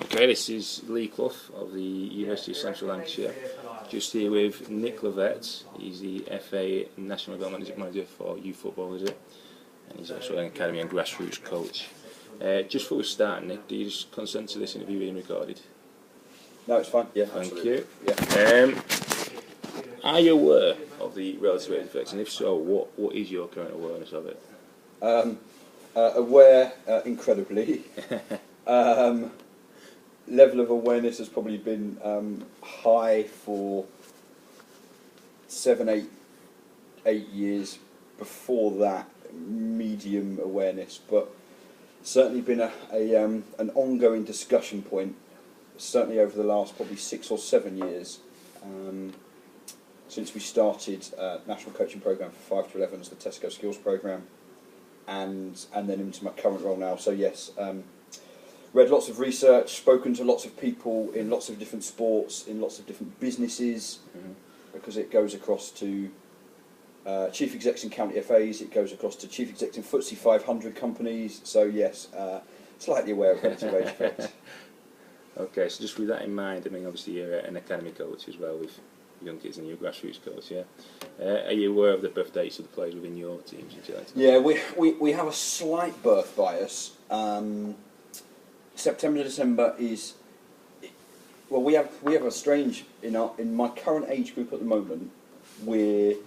Okay, this is Lee Clough of the University of Central Lancashire. Just here with Nick Lovett. He's the FA National Development Manager for youth football, is it? And he's also an academy and grassroots coach. Just before we start, Nick, do you just consent to this interview being recorded? No, it's fine. Yeah, Thank absolutely. you. Yeah. Are you aware of the relative age effects, and if so, what is your current awareness of it? Aware, incredibly. Level of awareness has probably been high for 7, 8 years. Before that, medium awareness, but certainly been an ongoing discussion point. Certainly over the last probably 6 or 7 years, since we started national coaching programme for 5 to 11s, the Tesco Skills programme, and then into my current role now. So yes. Read lots of research, spoken to lots of people in lots of different sports, in lots of different businesses, because it goes across to chief execs in county FAs, it goes across to chief execs in FTSE 500 companies. So yes, slightly aware of relative age effects. Okay, so just with that in mind, I mean, obviously you're an academy coach as well with young kids and you're a grassroots coach, yeah? Are you aware of the birth dates of the players within your teams? Yeah, we have a slight birth bias. September to December is, well, we have a strange, in my current age group at the moment, we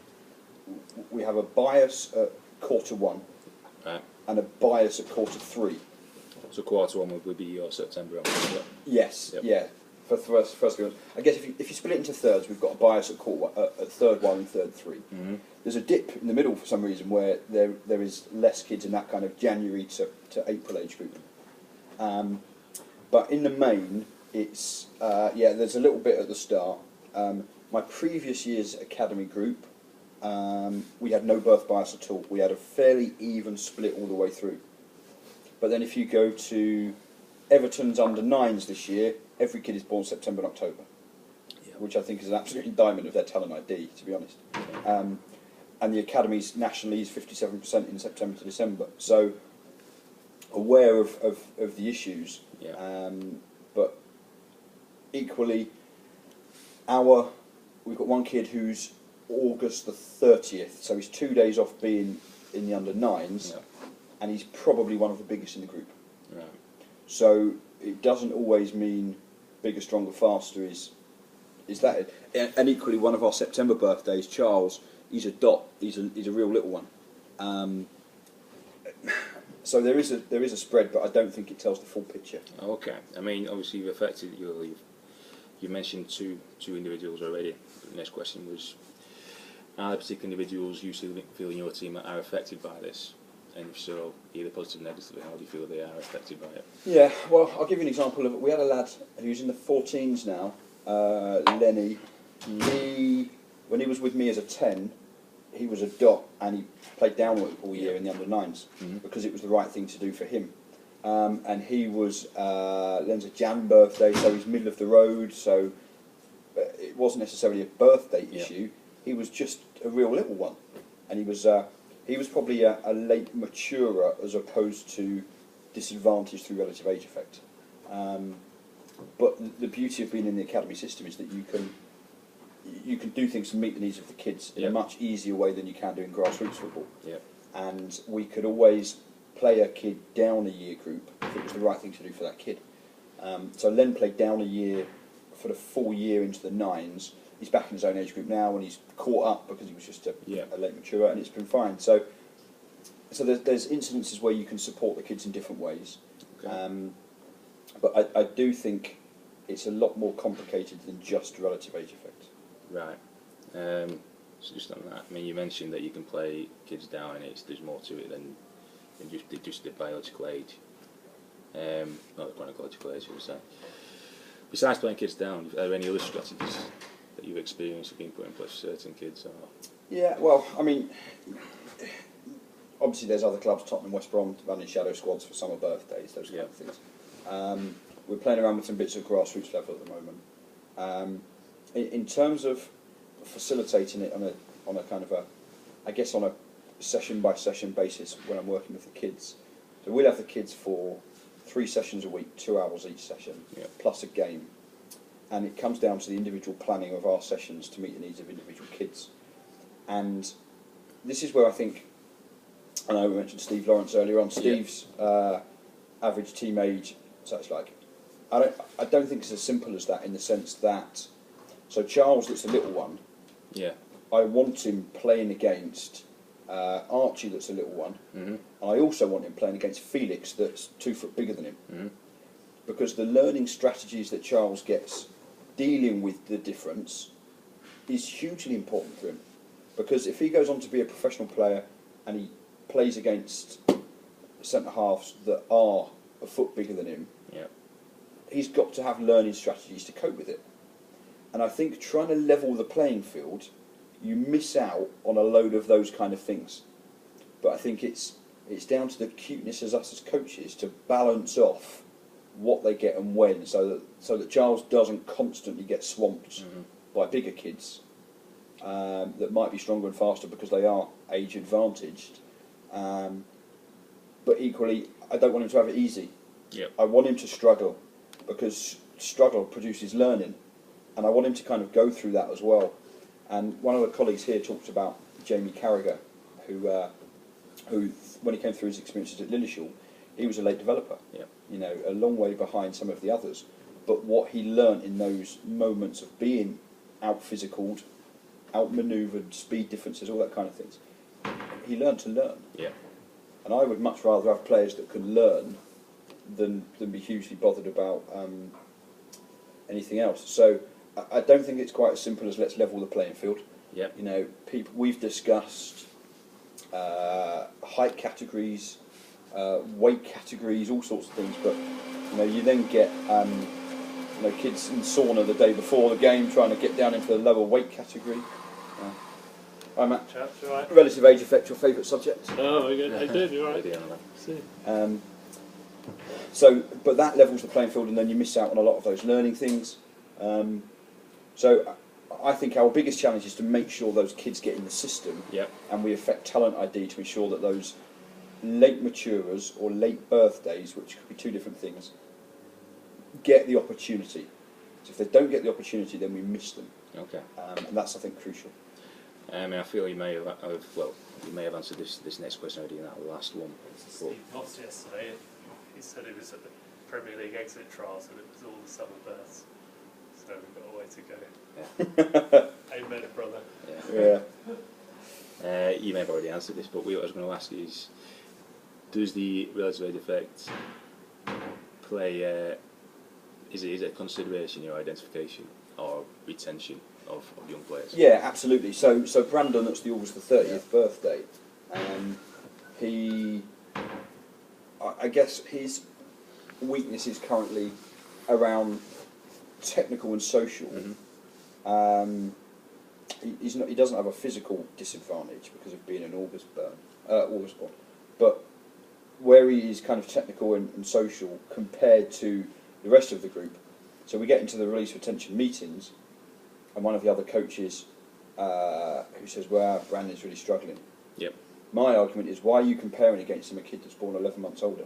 have a bias at Q1, right, and a bias at Q3. So Q1 would be your September onwards, Yes, yep. Yeah. For first year, I guess if you split it into thirds, we've got a bias at third 1 and third 3. Mm-hmm. There's a dip in the middle for some reason where there is less kids in that kind of January to April age group. But in the main, it's there's a little bit at the start. My previous year's academy group, we had no birth bias at all. We had a fairly even split all the way through. But then if you go to Everton's under 9s this year, every kid is born September and October, which I think is an absolute diamond of their talent ID, to be honest. And the academies nationally is 57% in September to December. So aware of the issues, but equally, we've got one kid who's August the 30th, so he's 2 days off being in the under 9s, and he's probably one of the biggest in the group. Right. So it doesn't always mean bigger, stronger, faster is that it. And equally, one of our September birthdays, Charles, he's a dot. He's a real little one. So there is a spread, but I don't think it tells the full picture. Okay. I mean, obviously you've affected you mentioned two individuals already. The next question was, are there particular individuals you feel in your team are affected by this? And if so, either positive or negatively, how do you feel they are affected by it? Yeah, well, I'll give you an example of it. We had a lad who's in the 14s now, Lenny. When he was with me as a 10, he was a dot, and he played down all year in the under 9s because it was the right thing to do for him. And he was Len's a Jan birthday, so he's middle of the road. So it wasn't necessarily a birthday issue. He was just a real little one, and he was probably a late maturer as opposed to disadvantaged through relative age effect. But the beauty of being in the academy system is that you can do things to meet the needs of the kids in a much easier way than you can do in grassroots football. And we could always play a kid down a year group if it was the right thing to do for that kid. So Len played down a year for the full year into the 9s. He's back in his own age group now, and he's caught up because he was just a late maturer, and it's been fine. So there's incidences where you can support the kids in different ways. Okay. But I do think it's a lot more complicated than just relative age effect. Right. So just on that, I mean, you mentioned that you can play kids down, and there's more to it than just the biological age. Not the chronological age, I would say. Besides playing kids down, are there any other strategies that you've experienced have been put in place for certain kids? Or? Yeah, well, I mean, obviously there's other clubs, Tottenham, West Brom, running shadow squads for summer birthdays, those kind of things. We're playing around with some bits at grassroots level at the moment. In terms of facilitating it on a kind of on a session by session basis when I'm working with the kids. So we'll have the kids for 3 sessions a week, 2 hours each session, Yep. plus a game. And it comes down to the individual planning of our sessions to meet the needs of individual kids. And this is where I think, I know we mentioned Steve Lawrence earlier on. Steve's average team age, so it's like, I don't think it's as simple as that, in the sense that, so Charles, that's the little one, Yeah. I want him playing against Archie, that's a little one, Mm-hmm. and I also want him playing against Felix, that's 2 foot bigger than him. Mm-hmm. Because the learning strategies that Charles gets dealing with the difference is hugely important for him. Because if he goes on to be a professional player and he plays against centre halves that are a foot bigger than him, Yeah. he's got to have learning strategies to cope with it. And I think trying to level the playing field, you miss out on a load of those kind of things. But I think it's down to the cuteness as us as coaches to balance off what they get and when, so that Charles doesn't constantly get swamped by bigger kids that might be stronger and faster because they are age advantaged. But equally, I don't want him to have it easy. Yep. I want him to struggle, because struggle produces learning, and I want him to kind of go through that as well. And one of the colleagues here talked about Jamie Carragher, who when he came through his experiences at Lilleshall, he was a late developer. Yep. You know, a long way behind some of the others. But what he learnt in those moments of being out-physicaled, out-manoeuvred, speed differences, all that kind of things, he learned to learn. Yeah. And I would much rather have players that can learn than be hugely bothered about anything else. So I don't think it's quite as simple as let's level the playing field. Yeah. You know, we've discussed height categories, weight categories, all sorts of things, but you know, you then get kids in sauna the day before the game trying to get down into the lower weight category. Hi Matt. Chaps, you alright? Relative age affect your favourite subject? Oh, very good. I did, you're right. Yeah. See. But that levels the playing field, and then you miss out on a lot of those learning things. So I think our biggest challenge is to make sure those kids get in the system, Yep. and we affect talent ID to ensure that those late maturers or late birthdays, which could be 2 different things, get the opportunity. So if they don't get the opportunity, then we miss them, Okay. and that's, I think, crucial. I feel you may have answered this next question already in that last one. Steve Moss yesterday, he said he was at the Premier League exit trials and it was all the summer births. So we've got a way to go. Yeah. Amen, brother. Yeah. You may have already answered this, but what I was going to ask is, does the relative age effect play? Is it a consideration in your identification or retention of young players? Yeah, absolutely. So Brandon, that's the August the 30th birthday. I guess his weakness is currently around technical and social. Mm-hmm. He doesn't have a physical disadvantage because of being an August born, but where he is kind of technical and social compared to the rest of the group. So we get into the release retention meetings, and one of the other coaches who says, well, Brandon's really struggling. Yep. My argument is, why are you comparing against him a kid that's born 11 months older?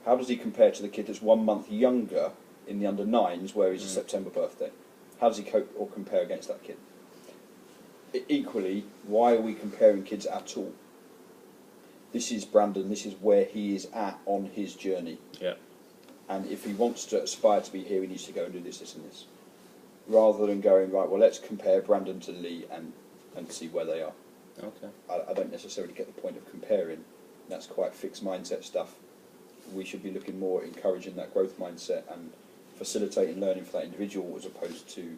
How does he compare to the kid that's 1 month younger in the under-9s, where he's a September birthday? How does he cope or compare against that kid? Equally, why are we comparing kids at all? This is Brandon, this is where he is at on his journey. Yeah. And if he wants to aspire to be here, he needs to go and do this, this and this. Rather than going, right, well, let's compare Brandon to Lee and see where they are. Okay. I don't necessarily get the point of comparing. That's quite fixed mindset stuff. We should be looking more at encouraging that growth mindset and facilitating learning for that individual, as opposed to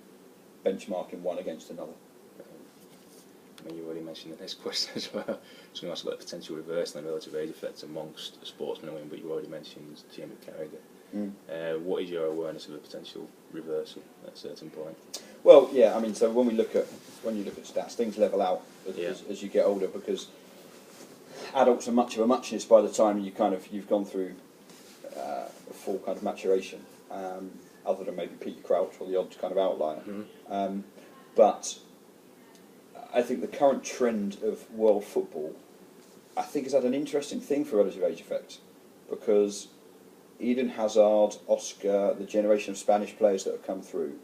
benchmarking one against another. I mean, you already mentioned the next question as well. I was going to ask about the potential reversal and relative age effects amongst sportsmen and women, but you already mentioned Jamie Carragher. What is your awareness of a potential reversal at a certain point? Well, yeah, I mean, so when you look at stats, things level out as you get older, because adults are much of a muchness by the time you've gone through a full kind of maturation, other than maybe Peter Crouch or the odd kind of outlier. Mm-hmm. But I think the current trend of world football, I think, has had an interesting thing for relative age effect, because Eden Hazard, Oscar, the generation of Spanish players that have come through.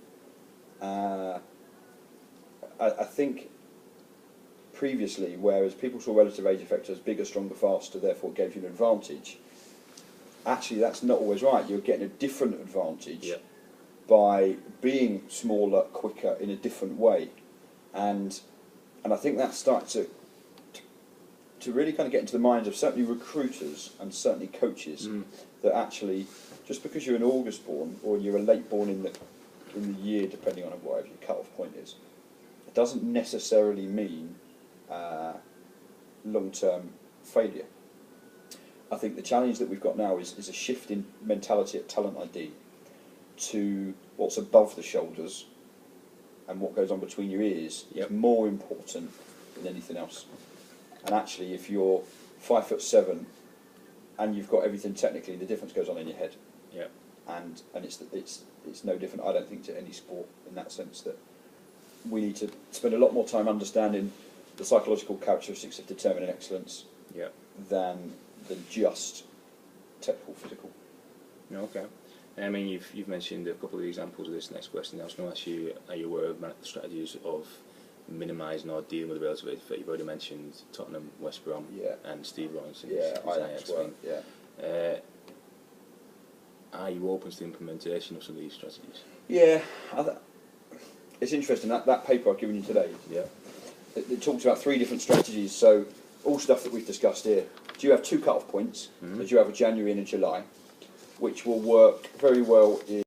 I think previously, whereas people saw relative age effect as bigger, stronger, faster, therefore gave you an advantage, actually that's not always right. You're getting a different advantage by being smaller, quicker in a different way. And I think that starts to really kind of get into the minds of certainly recruiters and certainly coaches that actually, just because you're an August born or you're a late born in the year, depending on whatever your cut-off point is, it doesn't necessarily mean long-term failure. I think the challenge that we've got now is a shift in mentality at Talent ID to what's above the shoulders and what goes on between your ears is more important than anything else. And actually, if you're 5'7" and you've got everything technically, the difference goes on in your head. Yeah. And it's no different, I don't think, to any sport in that sense, that we need to spend a lot more time understanding the psychological characteristics of determining excellence than just technical physical. Okay. I mean, you've mentioned a couple of examples of this next question. I was going to ask you, are you aware of strategies of minimising or dealing with the relative age effect? You've already mentioned Tottenham, West Brom, and Steve Lawrence. Ajax. Are you open to the implementation of some of these strategies? Yeah, it's interesting, that paper I've given you today, it talks about 3 different strategies, so all stuff that we've discussed here. Do you have 2 cut-off points? So do you have a January and a July, which will work very well in